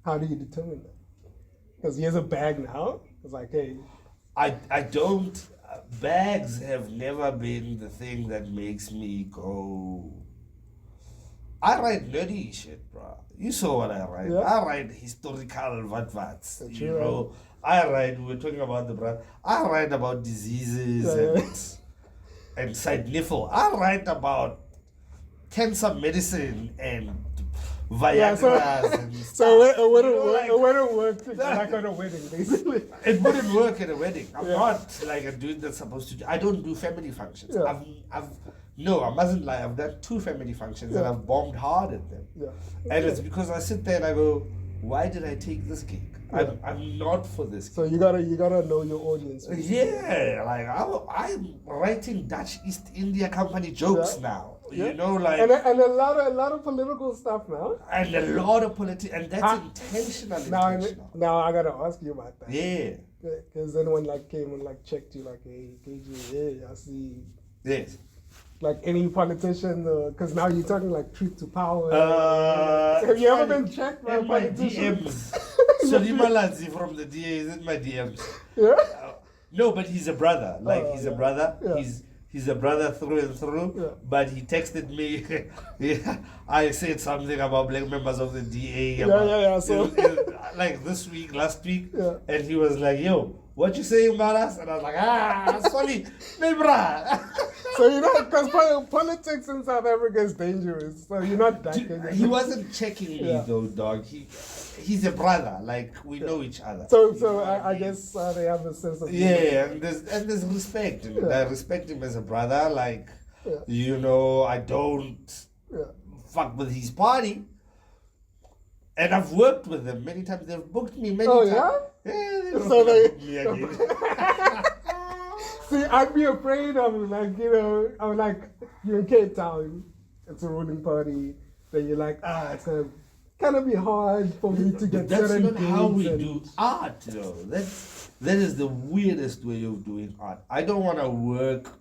How do you determine that? Because he has a bag now. It's like, hey, I don't. Bags have never been the thing that makes me go. I write nerdy shit, bro. You saw what I write. Yeah. I write historical vatvats. That's You right. know, I write. We were talking about the brand. I write about diseases and side niffle. I write about cancer medicine and Viagra's and stuff. So it wouldn't You know, work. like- It wouldn't work like on a wedding, basically. It wouldn't work at a wedding. I'm Yeah. not like a dude that's supposed to do. I don't do family functions. Yeah. No, I mustn't lie. I've done 2 family functions and Yeah. I've bombed hard at them. Yeah. And it's because I sit there and I go, why did I take this gig? I'm not for this gig. So you gotta know your audience. Yeah, like I'm writing Dutch East India Company jokes Yeah. now. Yeah. You know, like and a lot of political stuff now. and a lot of politics, and that's intentional. Now I gotta ask you about that. Yeah. Because anyone like came and like checked you like, hey, KG, yeah, I see. Yes. Like any politician, because now you're talking like truth to power. Have you it's ever funny. been checked by a In my politician? DMs. Solima Lazi from the DA is in my DMs. Yeah. No, but he's a brother. Like he's a yeah. brother. Yeah. He's a brother through and through. Yeah. But he texted me. Yeah, I said something about black members of the DA. Yeah. So like this week, last week, Yeah. and he was like, "Yo, what you saying about us?" And I was like, sorry, me brah." So you know, because politics in South Africa is dangerous. So you're not that good. He wasn't checking me Yeah. though, dog. He's a brother. Like we know each other. So You know what I mean? guess they have a sense of Yeah, and there's respect. And I respect him as a brother. Like, you know, I don't fuck with his party. And I've worked with them many times. They've booked me many times. Yeah? Yeah, they've So they- booked me again. See, I'd be afraid of like, you know, I'm like, you're in Cape Town, it's a ruling party, then you're like, it's gonna be hard for me to get That's certain not how we gigs do art, though. That is the weirdest way of doing art. I don't want to work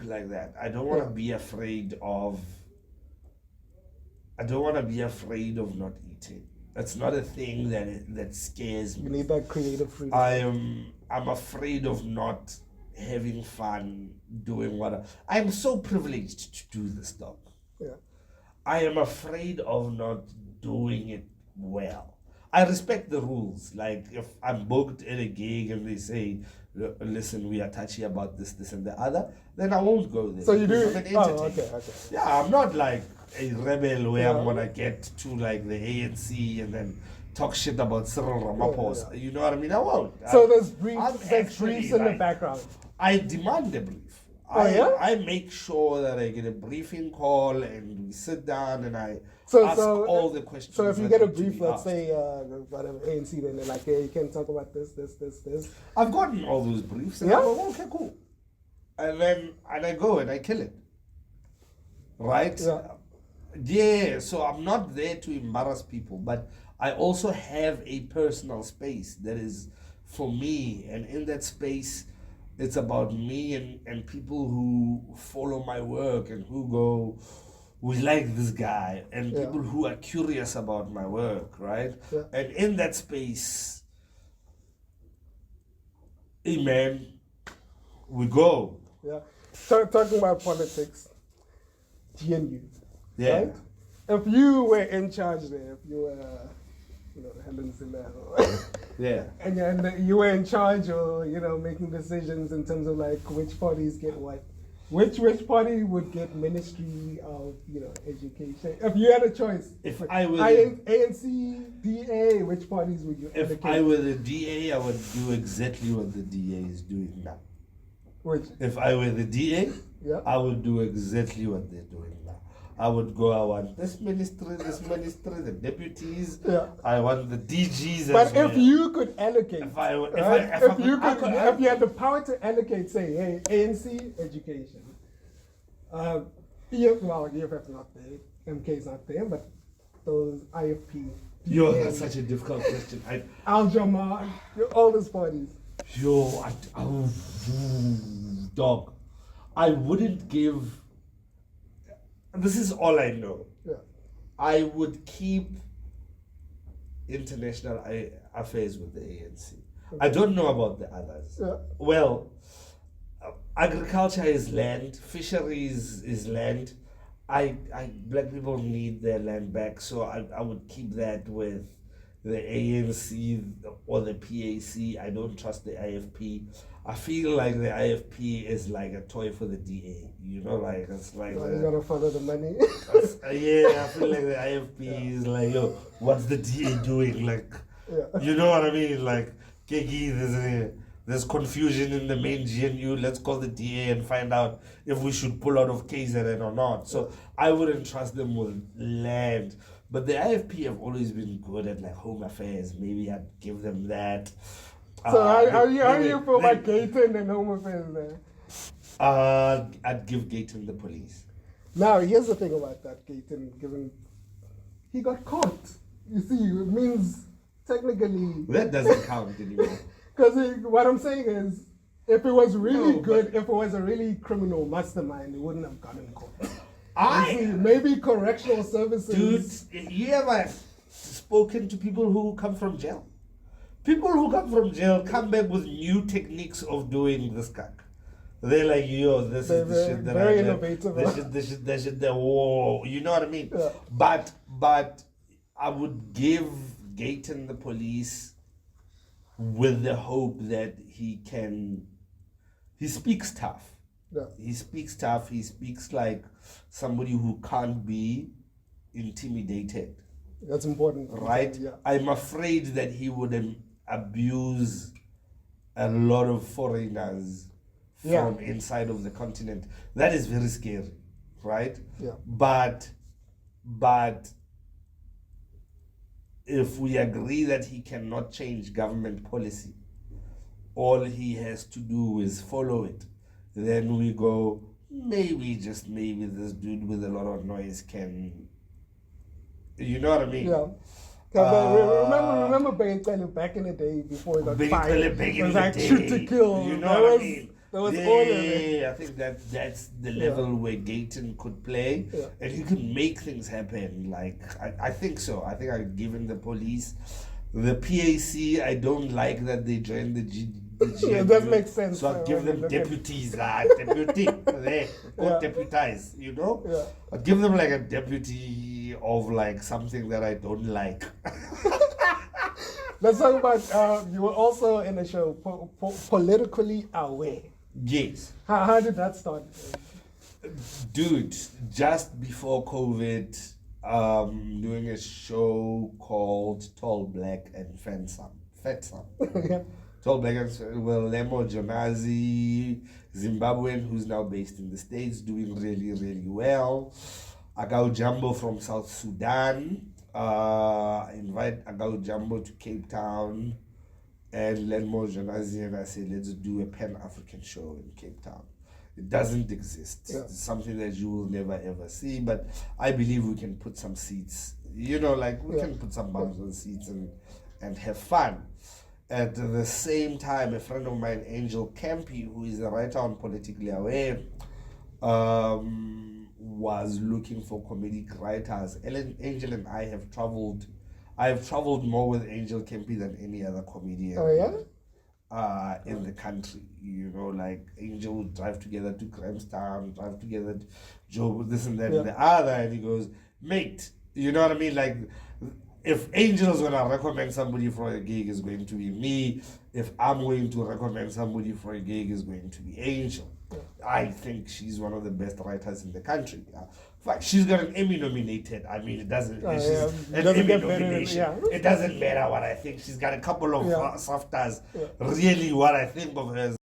like that. I don't want to be afraid of. I don't want to be afraid of not eating. That's not a thing that scares me. You need that creative freedom. I'm afraid of not having fun doing what I'm so privileged to do this stuff. Yeah. I am afraid of not doing it well. I respect the rules. Like if I'm booked at a gig and they say, listen, we are touchy about this, and the other, then I won't go there. So you do? I'm an Oh, entertainer. okay. Yeah, I'm not like a rebel where Yeah. I'm gonna get to like the ANC and then talk shit about Cyril Ramaphosa. Yeah. You know what I mean? I won't. So I'm there's briefs actually, in the like, background. I demand a brief. Oh, yeah? I make sure that I get a briefing call and we sit down and I So ask all the questions. So if you that get a need to brief, be let's asked. say whatever ANC, then they're like, hey, you can talk about this. I've gotten all those briefs and Yeah? I go, okay, cool. And I go and I kill it. Right? Yeah, so I'm not there to embarrass people, but I also have a personal space that is for me, and in that space it's about me and people who follow my work and who go, we like this guy, and people who are curious about my work, right? Yeah. And in that space, amen, we go. Yeah. Talking about politics, GNU. Yeah. Right? If you were in charge there, if you were, Helen Ziller, Yeah. and you were in charge or, making decisions in terms of like which parties get what, which party would get Ministry of, Education? If you had a choice. If I were ANC, DA, which parties would you If allocate? I were the DA, I would do exactly what the DA is doing now. Which? If I were the DA, Yeah. I would do exactly what they're doing now. I would go, I want this ministry, the deputies. Yeah. I want the DGs But as well. if you could allocate, if you had the power to allocate, say, hey, ANC, education. EFF not there, MK is not there, but those IFP. Yo, that's such a difficult question. Al Jamaa, all those parties. Dog, I wouldn't give. This is all I know. Yeah. I would keep international affairs with the ANC. I don't know about the others. Yeah. Well, agriculture is land, fisheries is land. Black people need their land back, so I would keep that with the ANC or the PAC. I don't trust the IFP. I feel like the IFP is like a toy for the DA. You know, like it's like you gotta follow the money. yeah, I feel like the IFP is like, yo, what's the DA doing? Like, you know what I mean? Like, Kegi, there's confusion in the main GNU. Let's call the DA and find out if we should pull out of KZN or not. So I wouldn't trust them with land. But the IFP have always been good at like home affairs. Maybe I'd give them that. So how do you feel about Gayton and home affairs there? I'd give Gayton the police. Now here's the thing about that Gayton, given he got caught. You see, it means technically that doesn't count anymore. Because what I'm saying is, if it was really good, if it was a really criminal mastermind, it wouldn't have gotten caught. Maybe correctional services. Dude, you ever spoken to people who come from jail? People who come from jail come back with new techniques of doing this cack. They're like, yo, this is the shit that very innovative. This shit that, whoa, you know what I mean? Yeah. But I would give Gayton the police with the hope that he speaks tough. Yeah. He speaks tough. He speaks like somebody who can't be intimidated. That's important. Right? Yeah. I'm afraid that he would abuse a lot of foreigners from inside of the continent. That is very scary, right? Yeah. But if we agree that he cannot change government policy, all he has to do is follow it, then we go, maybe, just maybe, this dude with a lot of noise can, you know what I mean? Yeah. Remember Bengele back in the day before he got fired? It was like shoot to kill. You know what I mean? There was order. Yeah, I think that's the level where Gayton could play, and he could make things happen. Like I think so. I think I'd give him the police, the PAC. I don't like that they joined the GNU. It does make sense. So I'd give them deputies. Deputy, they deputize. You know. Yeah. I'd give them like a deputy of like something that I don't like. Let's talk about. You were also in the show Politically Aware. Yes. How did that start? Dude, just before COVID, doing a show called Tall Black and Fatsam. Yeah. Tall Black and Lemo Jonazi, Zimbabwean, who's now based in the States, doing really, really well. Agao Jumbo from South Sudan. Invite Agao Jumbo to Cape Town. And Lenmo Jonazi and I say, let's do a Pan-African show in Cape Town. It doesn't exist. Yeah. It's something that you will never ever see, but I believe we can put some seats, you know, like we can put some bums on seats and have fun. At the same time, a friend of mine, Angel Campy, who is a writer on Politically Aware, was looking for comedic writers. Angel and I have traveled more with Angel Campy than any other comedian. Oh yeah? In the country, you know, like Angel would drive together to Grahamstown, drive together to Joe, this and that and the other, and he goes, mate, you know what I mean? Like, if Angel's gonna recommend somebody for a gig, it's going to be me. If I'm going to recommend somebody for a gig, it's going to be Angel. I think she's one of the best writers in the country. In fact, she's got an Emmy nominated. I mean, it doesn't. An Emmy nomination. It doesn't matter what I think. She's got a couple of SAFTAs. Really, what I think of her.